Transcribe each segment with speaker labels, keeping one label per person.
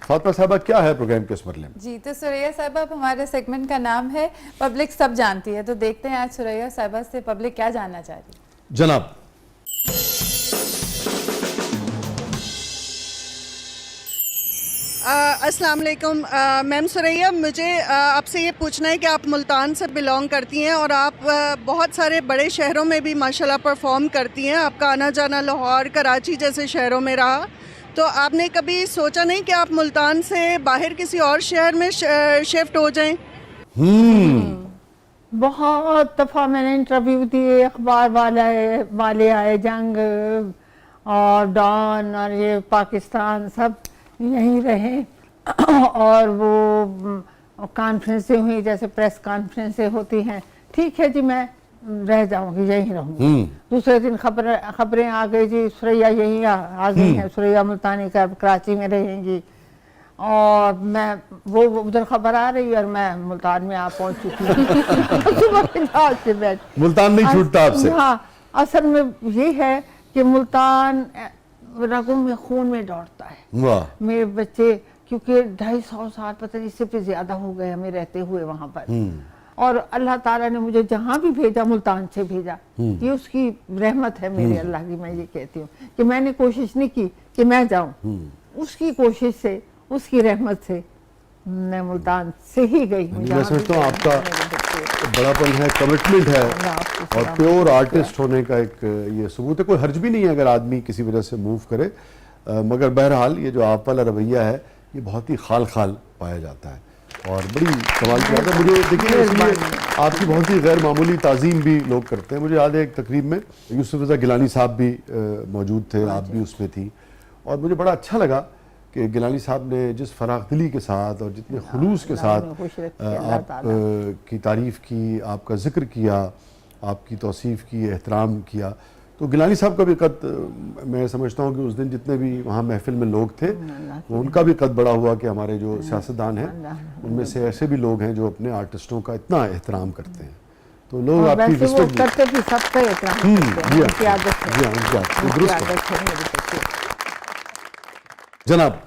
Speaker 1: फातिमा साहबा, क्या है प्रोग्राम के उस मरले में?
Speaker 2: जी, तो सुरैया साहबा, अब हमारे सेगमेंट का नाम है पब्लिक सब जानती है, तो देखते हैं आज सुरैया साहबा से पब्लिक क्या जानना चाह रही है।
Speaker 1: जनाब।
Speaker 3: अस्सलाम वालेकुम मैम सुरैया, मुझे आपसे ये पूछना है कि आप मुल्तान से बिलोंग करती हैं और आप बहुत सारे बड़े शहरों में भी माशाल्लाह परफॉर्म करती हैं। आपका आना जाना लाहौर, कराची जैसे शहरों में रहा, तो आपने कभी सोचा नहीं कि आप मुल्तान से बाहर किसी और शहर में शिफ्ट हो जाएं?
Speaker 4: बहुत दफ़ा मैंने इंटरव्यू दिए, अखबार वाले आए, जंग और डॉन और ये पाकिस्तान सब यहीं रहे और वो कॉन्फ्रेंसें हुई जैसे प्रेस कॉन्फ्रेंसें होती हैं। ठीक है जी, मैं रह जाऊंगी, यहीं रहूंगी। दूसरे दिन खबरें आ गई जी, सुरैया यहीं आ गई हैं, सुरैया मुल्तानी का कराची में रहेंगी। और मैं वो उधर खबर आ रही और मैं मुल्तान में आ पहुंच चुकी हूँ।
Speaker 1: मुल्तान नहीं छूटता आपसे।
Speaker 4: हाँ, असल में ये है कि मुल्तान रगों में, खून में दौड़ता है।
Speaker 1: वाह।
Speaker 4: मेरे बच्चे, क्योंकि 250 साल पता नहीं, इससे भी ज्यादा हो गए हमें रहते हुए वहां पर, और अल्लाह ताला ने मुझे जहां भी भेजा मुल्तान से भेजा। ये उसकी रहमत है मेरे अल्लाह की। मैं ये कहती हूँ कि मैंने कोशिश नहीं की कि मैं जाऊं, उसकी कोशिश से, उसकी रहमत से मैं मुल्तान से ही गई हूँ।
Speaker 1: मैं समझता हूँ आपका बड़ापन है, कमिटमेंट है और प्योर आर्टिस्ट होने का एक ये सबूत है। कोई हर्ज भी नहीं है अगर आदमी किसी वजह से मूव करे, मगर बहरहाल ये जो आप वाला रवैया है ये बहुत ही खाल खाल पाया जाता है और बड़ी कमाल की बात है। मुझे देखिए, इसलिए आपकी बहुत ही गैर मामूली ताज़ीम भी लोग करते हैं। मुझे याद है एक तकरीब में यूसुफ रज़ा गिलानी साहब भी मौजूद थे, आप भी उसमें थी, और मुझे बड़ा अच्छा लगा कि गिलानी साहब ने जिस फराखदिली के साथ और जितने खुलूस के साथ आप की तारीफ़ की, आपका ज़िक्र किया, आपकी तौसीफ़ की, एहतराम किया, तो गिलानी साहब का भी कद, मैं समझता हूँ कि उस दिन जितने भी वहाँ महफिल में लोग थे वो उनका भी कद बड़ा हुआ कि हमारे जो सियासतदान हैं उनमें से ऐसे भी लोग हैं जो अपने आर्टिस्टों का इतना एहतराम करते हैं। तो लोग आपकी रिस्पेक्ट
Speaker 4: करते भी, सबका एहतराम करते हैं, उनकी आदत है।
Speaker 1: जनाब।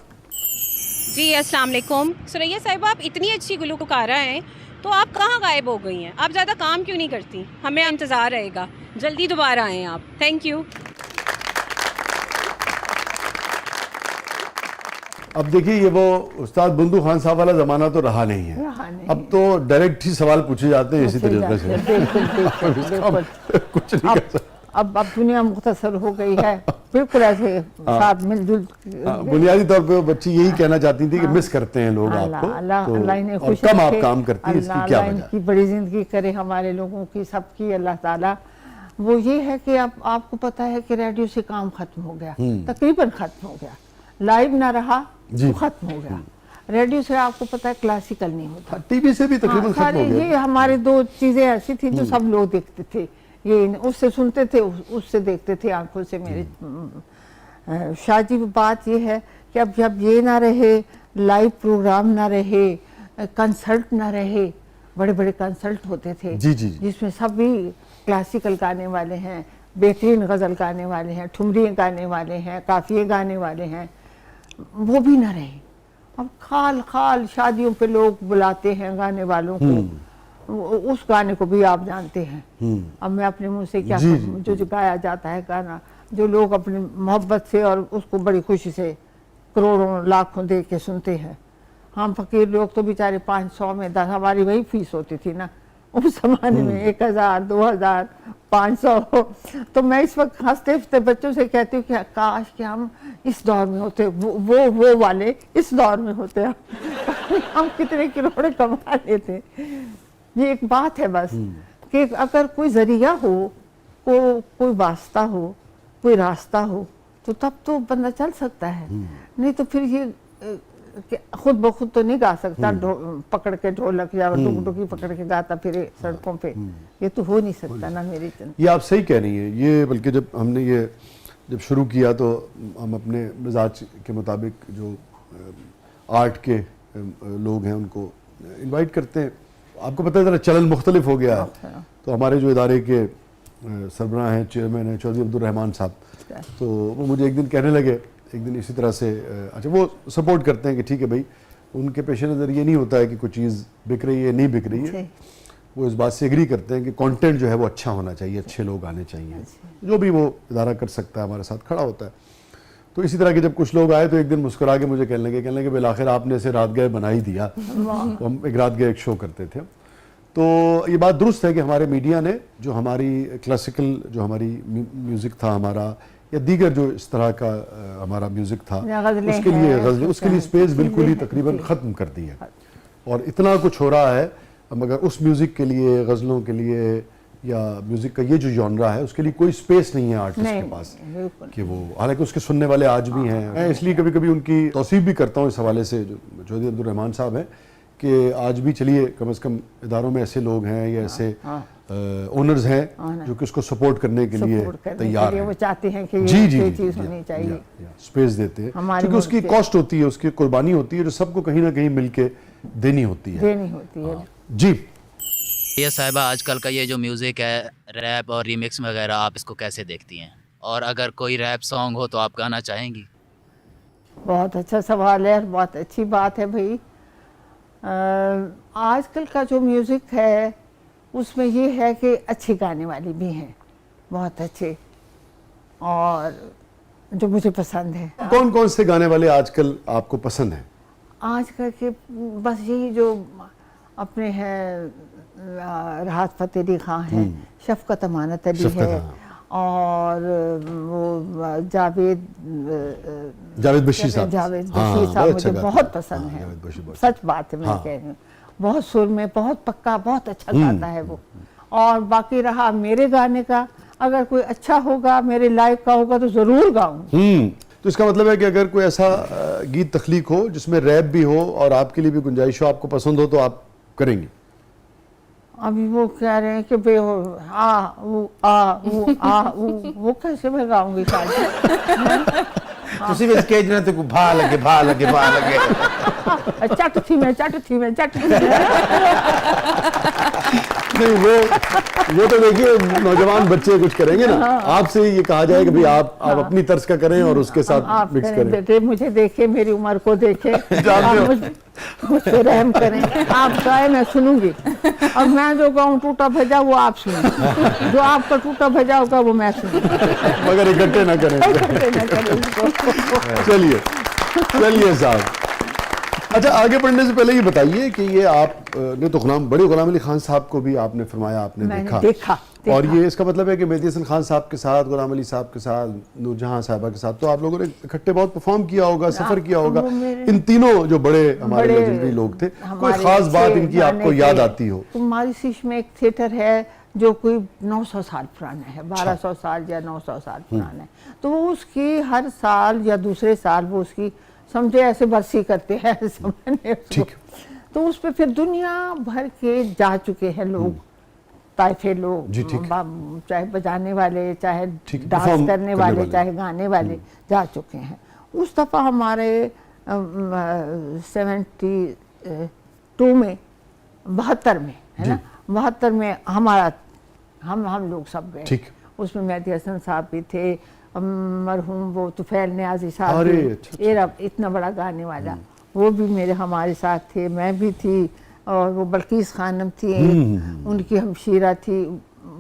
Speaker 5: जी अस्सलाम वालेकुम। सुरैया साहिबा, आप इतनी अच्छी गुलकारा हैं, तो आप कहाँ गायब हो गई हैं? आप ज़्यादा काम क्यों नहीं करती? हमें इंतज़ार रहेगा, जल्दी दोबारा आएँ आप। Thank you.
Speaker 1: अब देखिए, ये वो उस्ताद बुंदू खान साहब वाला ज़माना तो रहा नहीं है। अब तो डायरेक्ट ही सवाल पूछे जाते हैं इसी तरीके से। कुछ नहीं कर सकते।
Speaker 4: अब दुनिया मुख्तसर हो गई है, बिल्कुल ऐसे साथ मिलजुल।
Speaker 1: बुनियादी तौर पे बच्ची यही कहना चाहती थी कि मिस करते हैं लोग आपको, तो कम आप काम करती हैं, इसकी क्या वजह?
Speaker 4: इनकी बड़ी जिंदगी करे हमारे लोगों की, सबकी, अल्लाह ताला। वो ये है कि अब आपको पता है कि रेडियो से काम खत्म हो गया, तकरीबन खत्म हो गया, लाइव ना रहा तो खत्म हो गया। रेडियो से आपको पता है क्लासिकल नहीं होता,
Speaker 1: टीवी से भी तकरीबन खत्म हो गया।
Speaker 4: ये हमारे दो चीजें ऐसी थी जो सब लोग देखते थे, ये उससे सुनते थे, उससे देखते थे आंखों से। मेरे शादी बात ये है कि अब जब ये ना रहे, लाइव प्रोग्राम ना रहे, कंसर्ट ना रहे, बड़े बड़े कंसर्ट होते थे जिसमें सभी क्लासिकल गाने वाले हैं, बेहतरीन गज़ल गाने वाले हैं, ठुमरियाँ गाने वाले हैं, काफिये गाने वाले हैं, वो भी ना रहे। अब खाल खाल शादियों पे लोग बुलाते हैं गाने वालों को, उस गाने को भी आप जानते हैं। अब मैं अपने मुंह से क्या कहूँ, जो गाया जाता है गाना, जो लोग अपनी मोहब्बत से और उसको बड़ी खुशी से करोड़ों लाखों दे के सुनते हैं। हम फकीर लोग तो बेचारे 500 में 10, हमारी वही फीस होती थी ना उस जमाने में, 1000, 2000, 500। तो मैं इस वक्त हंसते हंसते बच्चों से कहती हूँ कि काश कि हम इस दौर में होते, वो वाले इस दौर में होते, हम कितने करोड़ कमा लेते। ये एक बात है बस कि अगर कोई जरिया हो, कोई वास्ता हो, कोई रास्ता हो, तो तब तो बंदा चल सकता है। नहीं तो फिर ये खुद ब खुद तो नहीं गा सकता, पकड़ के ढोलक या डुगडुगी पकड़ के गाता फिरे सड़कों पे, ये तो हो नहीं सकता ना मेरी।
Speaker 1: ये आप सही कह रही हैं। ये बल्कि जब हमने ये शुरू किया तो हम अपने मिजाज के मुताबिक जो आर्ट के लोग हैं उनको इनवाइट करते हैं। आपको पता है ज़रा चलन मुख्तलिफ हो गया है। तो हमारे जो इदारे के सरबराह हैं, चेयरमैन हैं चौधरी अब्दुल रहमान साहब, तो वो मुझे एक दिन कहने लगे एक दिन इसी तरह से अच्छा वो सपोर्ट करते हैं कि ठीक है भाई, उनके पेश नज़र ये नहीं होता है कि कोई चीज़ बिक रही है नहीं बिक रही है, वो इस बात से एग्री करते हैं कि कंटेंट जो है वो अच्छा होना चाहिए, अच्छे लोग आने चाहिए, जो भी वो इदारा कर सकता है हमारे साथ खड़ा होता है। तो इसी तरह के जब कुछ लोग आए तो एक दिन मुस्कुरा के मुझे कहने लगे बिल आखिर आपने इसे रात गए बना ही दिया। तो हम एक रात गए एक शो करते थे। तो ये बात दुरुस्त है कि हमारे मीडिया ने जो हमारी क्लासिकल जो हमारी म्यूज़िक था हमारा, या दीगर जो इस तरह का हमारा म्यूज़िक था, उसके लिए गज़लें, उसके लिए स्पेस बिल्कुल ही तकरीबन ख़त्म कर दी है। और इतना कुछ हो रहा है, मगर उस म्यूज़िक के लिए, गज़लों के लिए या म्यूज़िक का ये जो जॉनरा है उसके लिए कोई स्पेस नहीं है आर्टिस्ट के पास कि वो, हालांकि उसके सुनने वाले आज भी हैं। मैं इसलिए कभी कभी उनकी तौसीफ भी करता हूँ इस हवाले से, जो चौधरी अब्दुल रहमान साहब हैं, कि आज भी चलिए कम से कम इदारों में ऐसे लोग हैं या ऐसे ओनर्स हैं जो कि उसको सपोर्ट करने के लिए तैयार हैं।
Speaker 4: वो चाहते हैं कि
Speaker 1: ये
Speaker 4: चीज़ होनी चाहिए,
Speaker 1: स्पेस देते हैं, क्योंकि उसकी कॉस्ट होती है, उसकी कुर्बानी होती है जो सबको कहीं ना कहीं मिलके देनी होती है। जी
Speaker 6: ये साहिबा, आजकल का ये जो म्यूज़िक है, रैप और रीमिक्स वगैरह, आप इसको कैसे देखती हैं? और अगर कोई रैप सॉन्ग हो तो आप गाना चाहेंगी?
Speaker 4: बहुत अच्छा सवाल है, बहुत अच्छी बात है भाई। आजकल का जो म्यूज़िक है उसमें ये है कि अच्छे गाने वाले भी हैं, बहुत अच्छे, और जो मुझे पसंद है।
Speaker 1: कौन कौन से गाने वाले आजकल आपको पसंद हैं?
Speaker 4: आजकल के बस यही जो अपने हैं, राहत फ़तेह अली खां हैं, शफ़क़त अमानत अली है, और वो जावेद बशीर साहब मुझे बहुत पसंद है। सच बात है, मैं कह रही हूँ, बहुत सुर में, बहुत पक्का, बहुत अच्छा गाता है वो। और बाकी रहा मेरे गाने का, अगर कोई अच्छा होगा, मेरे लाइक का होगा तो ज़रूर गाऊंगी।
Speaker 1: तो इसका मतलब है कि अगर कोई ऐसा गीत तख्लीक हो जिसमें रैप भी हो और आपके लिए भी गुंजाइश हो, आपको पसंद हो, तो आप करेंगे?
Speaker 4: अभी वो कह रहे हैं कि बे वो कैसे मैं गाऊंगी शायद।
Speaker 7: ਤੁਸੀਂ ਵੀ ਸਟੇਜ ਨਾਲ ਤੇ ਭਾ ਲਗੇ
Speaker 4: चट थी मैं
Speaker 1: नहीं, वो तो देखिए नौजवान बच्चे कुछ करेंगे ना, आपसे ये कहा जाए कि भाई आप अपनी तर्ज का करें और उसके साथ मिक्स करें।
Speaker 4: बेटे मुझे देखे, मेरी उम्र को देखे, मुझ पे रहम करें। आप गाए मैं सुनूंगी, और मैं जो गाऊं टूटा भजा वो आप सुनिए, जो आपका टूटा भजा होगा वो मैं सुनूंगी,
Speaker 1: मगर इकट्ठे ना करें। चलिए साहब, अच्छा आगे बढ़ने से पहले ये बताइए कि ये आप ने तो बड़े गुलाम अली खान साहब को भी आपने फरमाया, आपने देखा। और ये इसका मतलब है कि मेहदी हसन खान साहब के साथ, गुलाम अली साहब के साथ, नूरजहां साहिबा के साथ तो आप लोगों ने इकट्ठे बहुत परफॉर्म किया होगा, सफर किया होगा। इन तीनों जो बड़े हमारे लेजेंडरी लोग थे, कोई खास बात इनकी आपको याद आती हो?
Speaker 4: मारिशिश में एक थिएटर है जो कोई 900 साल पुराना है, 1200 साल या 900 साल पुराना है, तो वो उसकी हर साल या दूसरे साल वो उसकी समझे ऐसे बरसी करते हैं, ठीक। तो उस पे फिर दुनिया भर के जा चुके हैं लोग, ताइफे लोग, चाहे बजाने वाले, चाहे डांस करने वाले, चाहे गाने वाले जा चुके हैं। उस दफ़ा हमारे 72 में, 72 में है ना, 72 में हमारा हम लोग सब गए। उसमें मेहदी हसन साहब भी थे, मरहूम वो तुफैल नियाज़ी साहब, इतना बड़ा गाने वाला, वो भी हमारे साथ थे, मैं भी थी, और वो बल्कीस खानम थी, उनकी हमशीरा थी,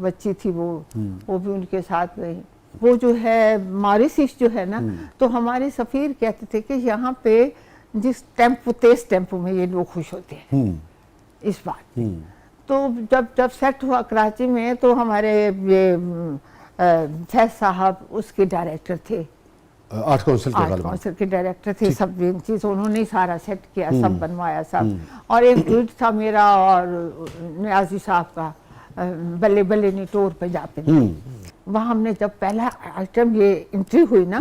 Speaker 4: बच्ची थी, वो भी उनके साथ गई। वो जो है मारिशिश जो है ना, तो हमारे सफ़ीर कहते थे कि यहाँ पे जिस तेज़ टेम्पो में ये लोग खुश होते हैं इस बात। तो जब सेट हुआ कराची में, तो हमारे ये फैज साहब उसके डायरेक्टर थे,
Speaker 1: आर्ट काउंसिल
Speaker 4: के डायरेक्टर थे। सब चीज़ उन्होंने सारा सेट किया, सब बनवाया सब। और एक ड्यूट था मेरा और नियाज़ी साहब का, बल्ले बल्ले निटोर पे जाते थे। वहाँ हमने जब पहला आइटम ये एंट्री हुई ना,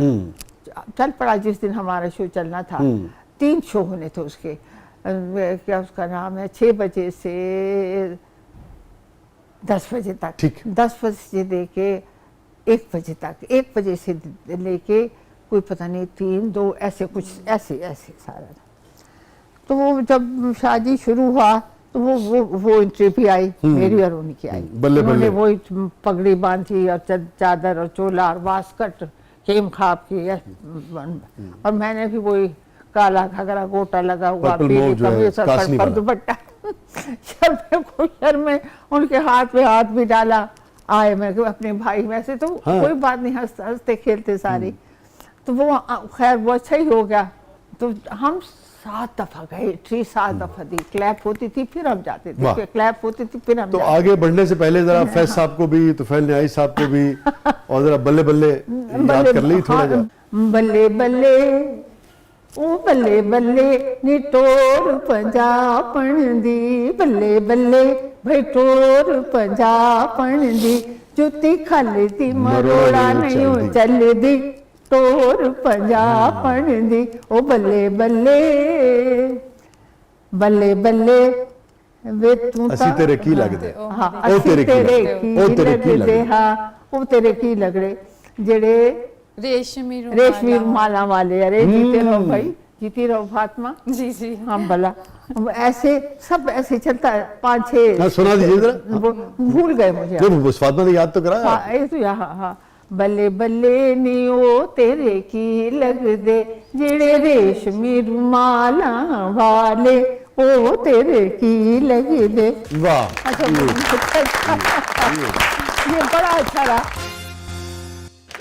Speaker 4: चल पड़ा जिस दिन हमारा शो चलना था, 3 शो होने थे उसके, क्या उसका नाम है, 6 बजे से 10 बजे तक, 10 बजे से लेके 1 बजे तक, 1 बजे से लेके कोई पता नहीं 3, 2 ऐसे कुछ ऐसे सारा। तो वो जब शादी शुरू हुआ तो वो एंट्री भी आई, मेरी और उनकी आई। उन्होंने वो पगड़ी बांधी और चादर और चोला और वास्कट, खेम खाप की और मैंने भी वही काला घगरा गोटा लगा हुआ,
Speaker 1: पर्पल
Speaker 4: पीली
Speaker 1: मोव जो है,
Speaker 4: कमीज और
Speaker 1: कासनी
Speaker 4: पर्पल
Speaker 1: वाला।
Speaker 4: दुपट्टा। शर्म में उनके हाथ पे हाथ भी डाला, आए मैं अपने भाई, वैसे तो
Speaker 1: हाँ।
Speaker 4: कोई बात नहीं, हंसते खेलते सारी। तो वो खैर वो अच्छा ही हो गया। तो हम 7 दफा गए, 7 दफा दी, क्लैप होती थी फिर हम जाते
Speaker 1: वाह।
Speaker 4: थे, क्लैप होती थी फिर हम
Speaker 1: तो
Speaker 4: जाते
Speaker 1: आगे बढ़ने से पहले जरा फैज साहब को भी, तुफैल न्याई साहब को भी और जरा बल्ले बल्ले याद कर ली थोड़ा जा।
Speaker 4: बल्ले बल्ले ओ बल्ले बल्ले नी टोर पंजापण दी, बल्ले बल्ले भाई टोर पंजापण दी, जुती खलती मरोड़ा नहीं चल दी, टोर पंजापण दी, ओ बल्ले बल्ले बल्ले बल्ले वे तू
Speaker 1: ਅਸੀਂ ਤੇਰੇ ਕੀ ਲੱਗਦੇ
Speaker 4: हाँ
Speaker 1: ਉਹ
Speaker 4: ਅਸੀਂ
Speaker 1: ਤੇਰੇ ਕੀ
Speaker 4: ਤੇਰੇ
Speaker 1: ਲੱਗਦੇ,
Speaker 4: ਕੀ
Speaker 1: ਉਹ ਤੇਰੇ ਕੀ
Speaker 4: ਲੱਗਦੇ,
Speaker 1: ਲੱਗਦੇ।
Speaker 4: हाँ ਉਹ ਤੇਰੇ ਕੀ लगड़े, ਜਿਹੜੇ
Speaker 2: रेशमी
Speaker 4: रेशमी रुमाला वाले, अरे जीते रहो भाई, जीती रहो फातिमा।
Speaker 2: जी जी
Speaker 4: हाँ भला ऐसे सब ऐसे चलता है, 5-6
Speaker 1: हाँ, सुना दीजिए जरा।
Speaker 4: वो भूल गए मुझे।
Speaker 1: जो फातिमा ने याद तो करा।
Speaker 4: हाँ, ये तो यहाँ हाँ बल्ले बल्ले नी ओ तेरे की लग दे, जेड़े रेशमी रुमाला वाले, ओ तेरे की लग दे।
Speaker 1: वाह
Speaker 4: अच्छा ये बड़ा अच्छा रहा।